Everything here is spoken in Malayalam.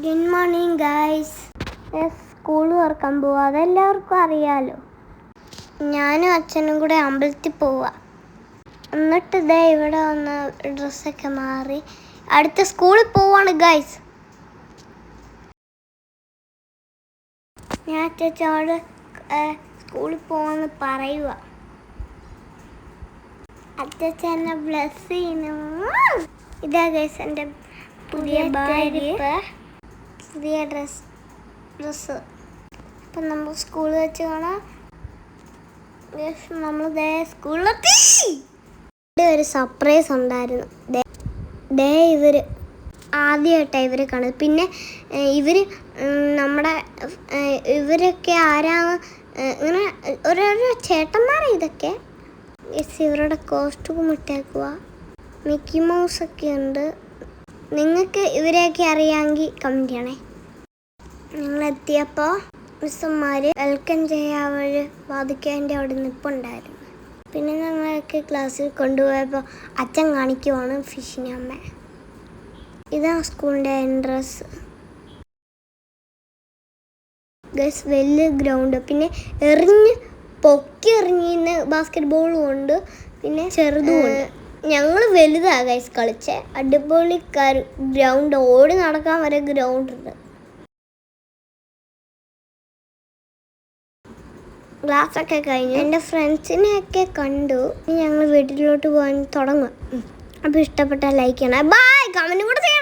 Good morning guys. സ്കൂൾ തുറക്കാൻ പോവാ, അതെല്ലാവർക്കും അറിയാലോ. ഞാനും അച്ഛനും കൂടെ അമ്പലത്തിൽ പോവാ. എന്നിട്ട് ഇതേ ഇവിടെ വന്ന് ഡ്രസ്സൊക്കെ മാറി അടുത്ത സ്കൂളിൽ പോവാണ് ഗൈസ്. ഞാൻ അച്ഛനോട് സ്കൂളിൽ പോവാന്ന് പറയുക. അച്ഛൻ എന്നെ ബ്ലസ് ചെയ്യുന്നു. ഇതാ ഗൈസ് എൻ്റെ പുതിയ ബാഗ്, പുതിയ ഡ്രസ്സ്. അപ്പം നമ്മൾ സ്കൂളിൽ വെച്ച് കാണാം. നമ്മൾ സ്കൂളിലെത്തി. ഒരു സർപ്രൈസ് ഉണ്ടായിരുന്നു. ഇവർ ആദ്യമായിട്ടാണ് ഇവർ കാണുന്നത്. പിന്നെ ഇവരൊക്കെ ആരാണ് ഇങ്ങനെ ഓരോരോ ചേട്ടന്മാരെ. ഇതൊക്കെ ഇവരുടെ കോസ്റ്റ്യൂം ഇട്ടേക്കുക. മിക്കി മൗസൊക്കെ ഉണ്ട്. നിങ്ങൾക്ക് ഇവരെയൊക്കെ അറിയാമെങ്കിൽ കമൻറ്റ് ചെയ്യണേ. ഞങ്ങളെത്തിയപ്പോൾ മിസ്സുമാർ വെൽക്കം ചെയ്യാൻ വാതിക്കേൻ്റെ അവിടെ നിൽപ്പുണ്ടായിരുന്നു. പിന്നെ ഞങ്ങളൊക്കെ ക്ലാസ്സിൽ കൊണ്ടുപോയപ്പോൾ അച്ഛൻ കാണിക്കുവാണ് ഫിഷിനെ അമ്മ. ഇതാണ് സ്കൂളിൻ്റെ എൻട്രൻസ് ഗൈസ്. വലിയ ഗ്രൗണ്ട്, പിന്നെ പൊക്കി എറിഞ്ഞിന്ന് ബാസ്കറ്റ് ബോളും ഉണ്ട്, പിന്നെ ചെറുതും ഉണ്ട്. ഞങ്ങൾ വലുതാണ് ഗൈസ് കളിച്ചേ. അടിപൊളി ഗ്രൗണ്ട്, ഓടി നടക്കാൻ വരെ ഗ്രൗണ്ട് ഉണ്ട്. ക്ലാസ്സൊക്കെ കഴിഞ്ഞു. എൻ്റെ ഫ്രണ്ട്സിനെയൊക്കെ കണ്ടു. ഞങ്ങൾ വീട്ടിലോട്ട് പോകാൻ തുടങ്ങും. അപ്പോൾ ഇഷ്ടപ്പെട്ടാൽ ലൈക്ക് ചെയ്യണം. ബൈ. കമൻറ്റും കൂടെ ചെയ്യണം.